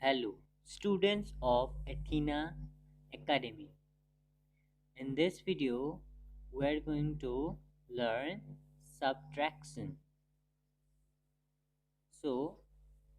Hello, students of Athena Academy. In this video, we are going to learn subtraction. So,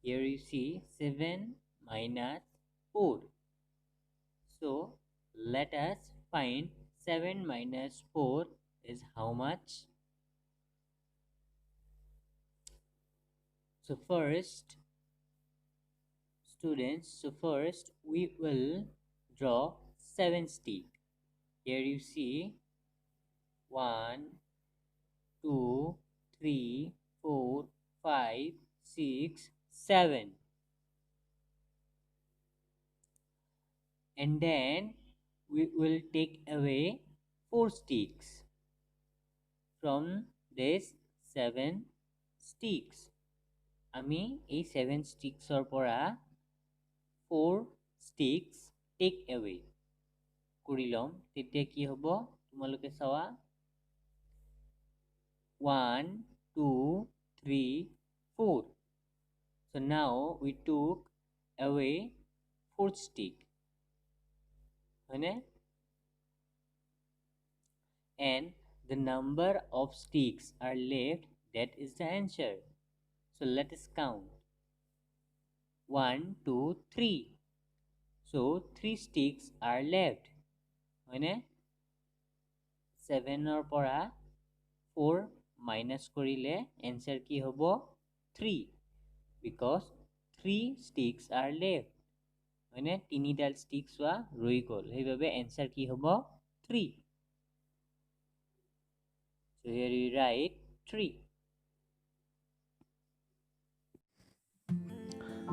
here you see 7 minus 4. So, let us find 7 minus 4 is how much? So, first we will draw 7 sticks. Here you see 1, 2, 3, 4, 5, 6, 7. And then we will take away 4 sticks from this 7 sticks. আমি এই 7 sticks-ৰ পৰা 4 sticks take away কৰি লম তেতিয়া কি হ'ব তোমালোকে চাৱা 1 2 3 4 so now we took away 4th stick and the number of sticks are left, that is the answer. So let us count 1 2 3 so 3 sticks are left 7 or পৰা 4 minus কৰিলে answer কি হ'ব 3 because 3 sticks are left তিনিডাল sticks ৰৈ গ'ল সেইভাবে answer কি হ'ব 3 so here you write 3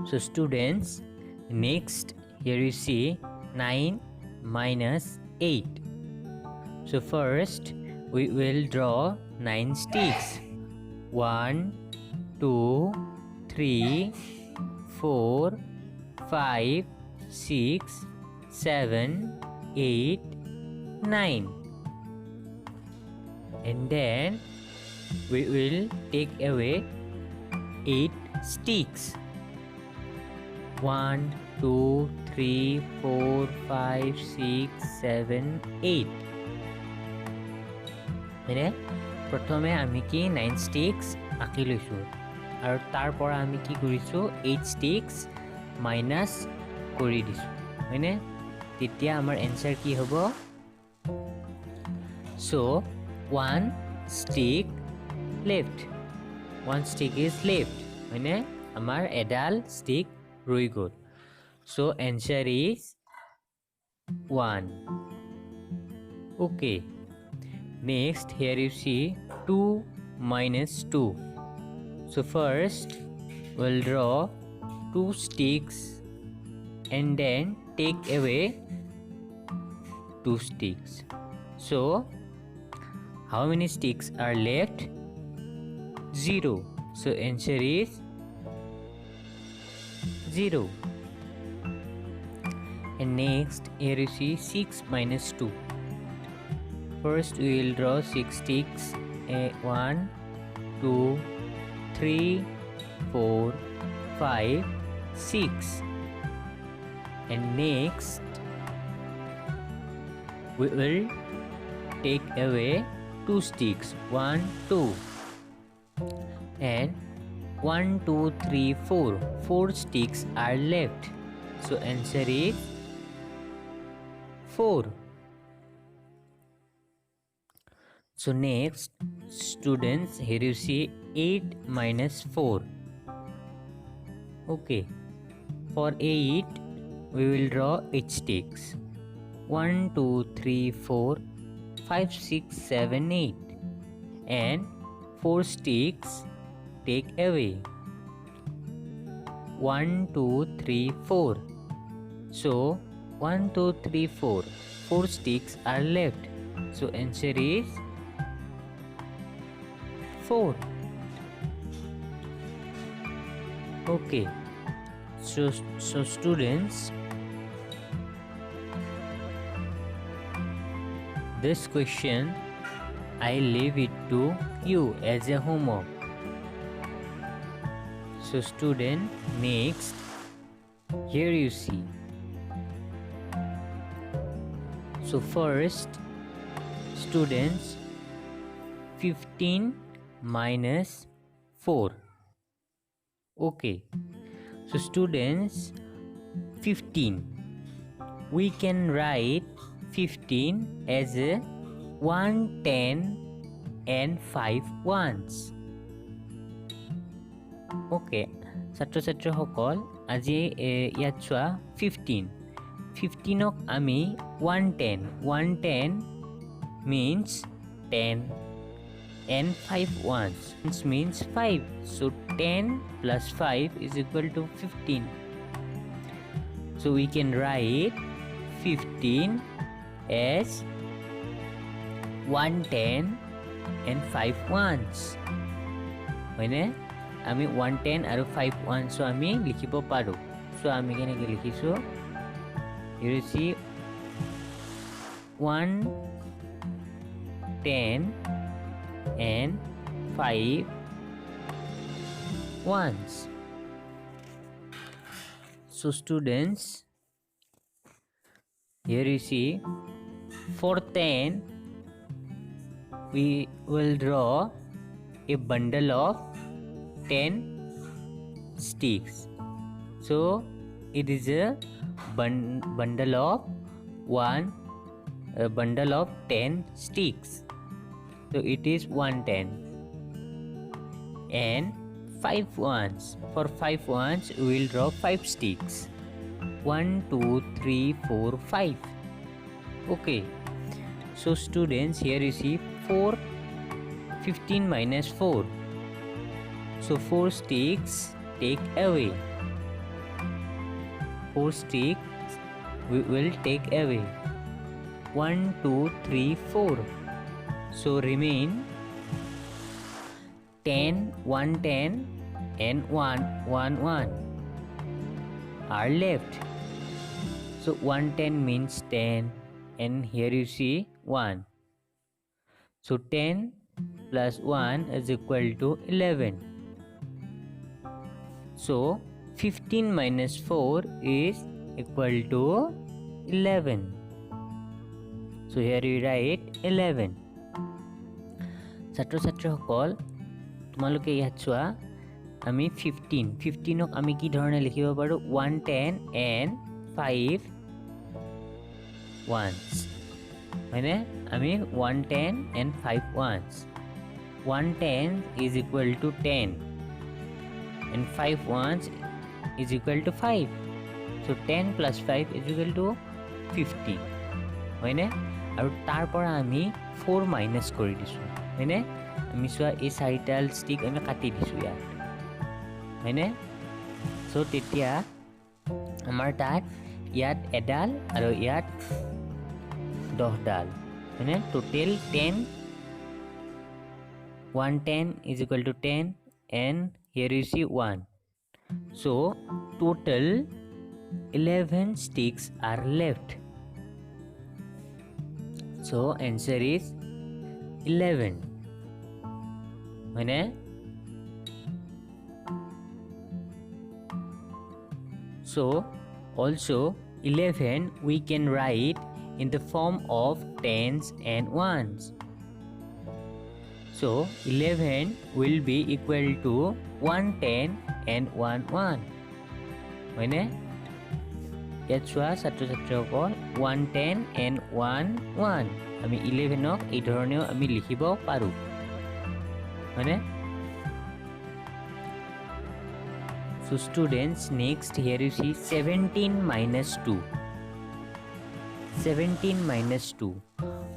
so students next here you see 9 minus 8 so first we will draw 9 sticks 1 2 3 4 5 6 7 8 9 and then we will take away 8 sticks 1 2 3 4 5 6 7 8 প্ৰথমে আমি কি 9 sticks আঁকি লৈছো আৰু তাৰ পৰা আমি কি কৰিছো 8 sticks মাইনাস কৰি দিছো তেতিয়া আমাৰ answer কি হ'ব so 1 stick left 1 stick is left আমাৰ এডাল stick ৰৈ গ'ল so answer is 1 okay next here you see 2 minus 2 so first we'll draw 2 sticks and then take away 2 sticks so how many sticks are left 0 so answer is 0 and next here you see 6 minus 2 first we will draw 6 sticks 1 2 3 4 5 6 and next we will take away 2 sticks 1 2 and 1 2 3 4 sticks are left so answer is 4 so next students here you see 8 minus 4 okay for 8 we will draw 8 sticks 1 2 3 4 5 6 7 8 and 4 sticks take away 1 2 3 4 so 1 2 3 4 sticks are left so answer is 4 okay so students this question I leave it to you as a homework so student next Here you see. So first, students, 15 minus 4. Okay. So students, 15. We can write 15 as a 1, 10 and 5 ones. Okay. ছাত্ৰ ছাত্ৰীসকল আজি ইয়াত চোৱা 15ক আমি 110 means 10 and 5 ones means 5. So 10 plus 5 is equal to 15. So we can write 15 as 110 and 5 ones. হয়নে? আমি 110 আৰু 5 ones আমি লিখিব পাৰো। So আমি কেনেকৈ লিখিছো? You see 110 and 5 ones. So students, here you see for 10 we will draw a bundle of 10 sticks. So it is a bundle of 10 sticks. So it is 110 and 5 ones. For 5 ones we will draw 5 sticks. 1 2 3 4 5. Okay. So students, here you see 15 minus 4. So 4 sticks take away. 4 sticks we will take away. 1 2 3 4. So remain 10 110 and 1 are left. So 110 means 10 and here you see 1. So 10 plus 1 is equal to 11. So 15 minus 4 is equal to 11. So here you write 11. ছাত্ৰ ছাত্ৰীসকল তোমালোকে ইয়াত চোৱা আমি 15ক আমি কি ধৰণে লিখিব পাৰো? 110 and 5 ones. হয়নে? আমি 110 and 5 ones. 110 is equal to 10 and 5 ones is equal to 5. So 10 plus 5 is equal to 15. হয়নে? আৰু তাৰ পৰা আমি 4 মাইনাস কৰি দিছো। হয়নে? আমি চোৱা এই চাৰিটাল ষ্টিক আমি কাটি দিছো ইয়াত। হয়নে? সো তেতিয়া আমাৰ তাত ইয়াত এডাল আৰু ইয়াত 10 ডাল। হয়নে? টোটেল 10 110 is equal to 10 and here you see 1. So total 11 sticks are left. So answer is 11. Hone? So also 11 we can write in the form of tens and ones. So 11 will be equal to 110 and 1 হয়নে? ইয়াত চোৱা ছাত্ৰ ছাত্ৰীসকল 110 and 1 আমি 11ক এই ধৰণেও আমি লিখিব পাৰো। হয়নে? So students, next here you see 17 minus 2. 17 minus 2.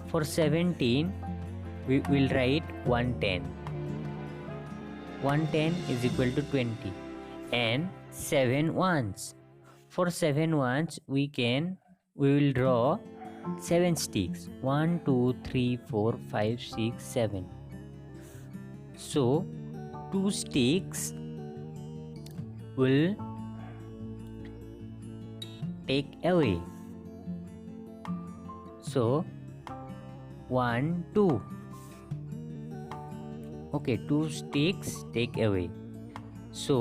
For 17 we will write 110. 110 is equal to 20 and 7 ones. For 7 ones we will draw 7 sticks. 1 2 3 4 5 6 7. So 2 sticks will take away. So 1 2. Okay, 2 sticks take away. So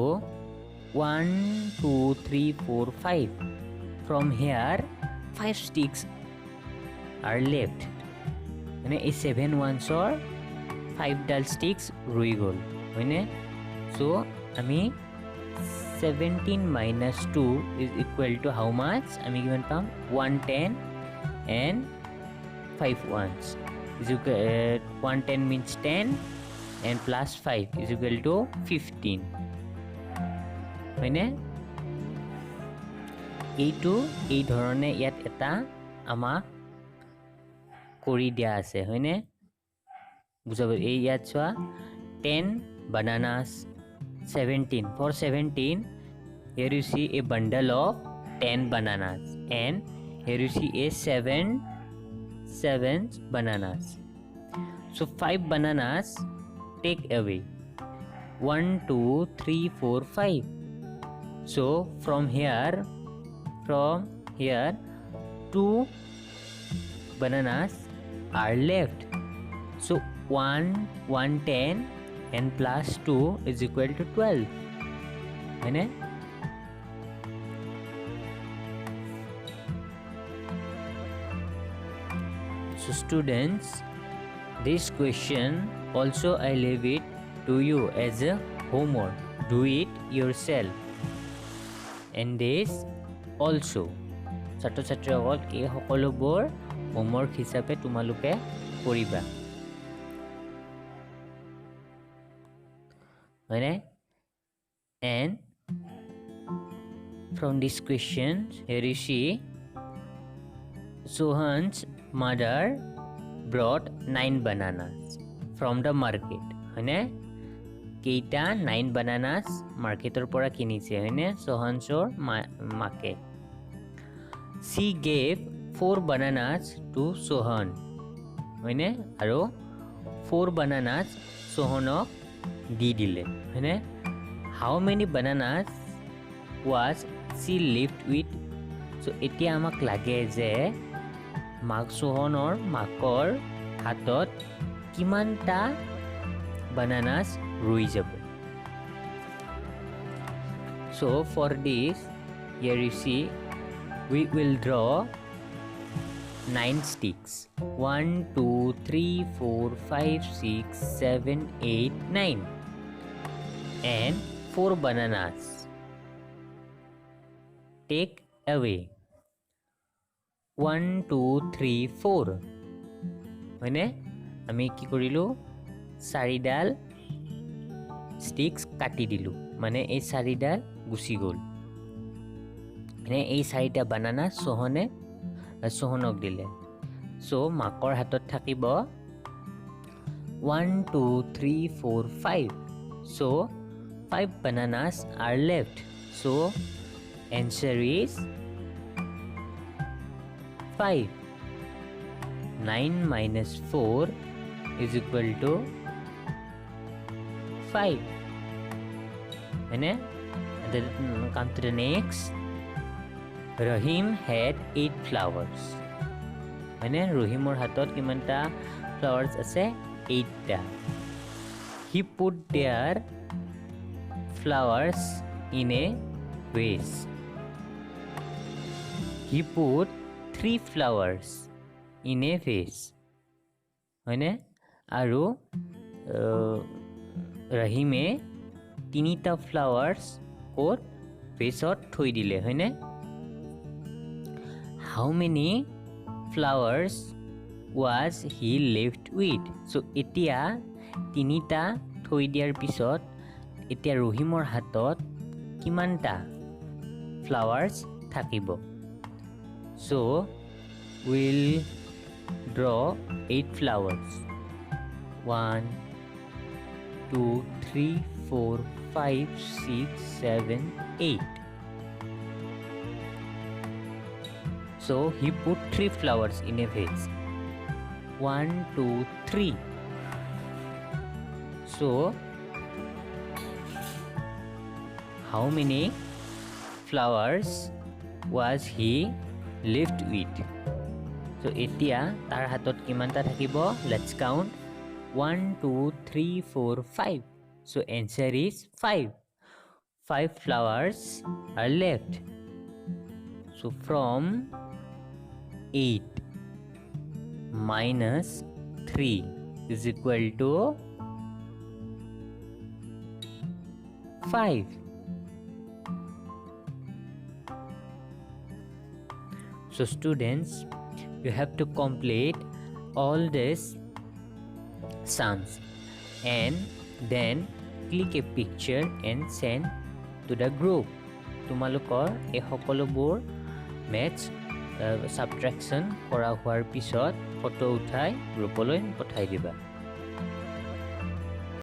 1 2 3 4 5 from here 5 sticks are left মানে এই 7 ones or 5 dal sticks rui gol hoine so ami 17 minus 2 is equal to how much ami given pam 110 and 5 ones is equal 110 means 10 and plus 5 is equal to 15 hoine এইটো এই ধৰণে ইয়াত এটা আমাক কৰি দিয়া আছে হয়নে বুজাব এই ইয়াত চোৱা 10 bananas 17 for 17 here you see a bundle of 10 bananas and here you see a 7 bananas so 5 bananas take away 1 2 3 4 5 so from here 2 bananas are left so 110 and plus 2 is equal to 12 है ना so students this question also I leave it to you as a homework do it yourself and this also ছাত্ৰ ছাত্ৰীসকল এই সকলোবোৰ homework হিচাপে তোমালোকে কৰিবা হয়নে and from this question here you see Sohan's mother brought 9 bananas from the market হয়নে কেইটা 9 bananas মাৰ্কেটৰ পৰা কিনিছে হয়নে সোহানছৰ মাকে she gave 4 bananas to Sohan হয়নে আৰু 4 bananas সোহনক দি দিলে হয়নে how many bananas was she left with so এতিয়া আমাক লাগে যে মাক সোহনৰ মাকৰ হাতত কিমানটা bananas ৰৈ যাব so for this here you see we will draw 9 sticks 1 2 3 4 5 6 7 8 9 and 4 bananas take away 1 2 3 4 হয়নে আমি কি কৰিলো 4 ডাল sticks কাটি দিলো মানে এই 4 ডাল গুছি গল মানে এই 4টা বানানা সোহনক দিলে সো মাকৰ হাতত থাকিব 1 2 3 4 5 so 5 bananas are left so answer is 5 9 minus 4 is equal to 5 and then come to the next Rahim had 8 flowers মানে ৰহিমৰ হাতত কিমানটা flowers আছে 8টা he put their flowers in a vase he put 3 flowers in a vase হয়নে আৰু ৰহিমে 3টা flowers ক'ত ভেছত থৈ দিলে হয়নে how many flowers was he left with so এতিয়া 3টা থৈ দিয়াৰ পিছত এতিয়া ৰহিমৰ হাতত কিমানটা flowers থাকিব so we'll draw 8 flowers 1 2 3 4 5 6 7 8 so he put 3 flowers in a vase 1 2 3 so how many flowers was he left with so etia tar hatot kimanta thakibo let's count 1 2 3 4 5 so answer is 5 5 flowers are left. So from 8 minus 3 is equal to 5. So students, you have to complete all these sums and then click a picture and send to the group. তোমালোকৰ এই সকলোবোৰ maths subtraction কৰা হোৱাৰ পিছত photo উঠাই গ্ৰুপলৈ পঠাই দিবা।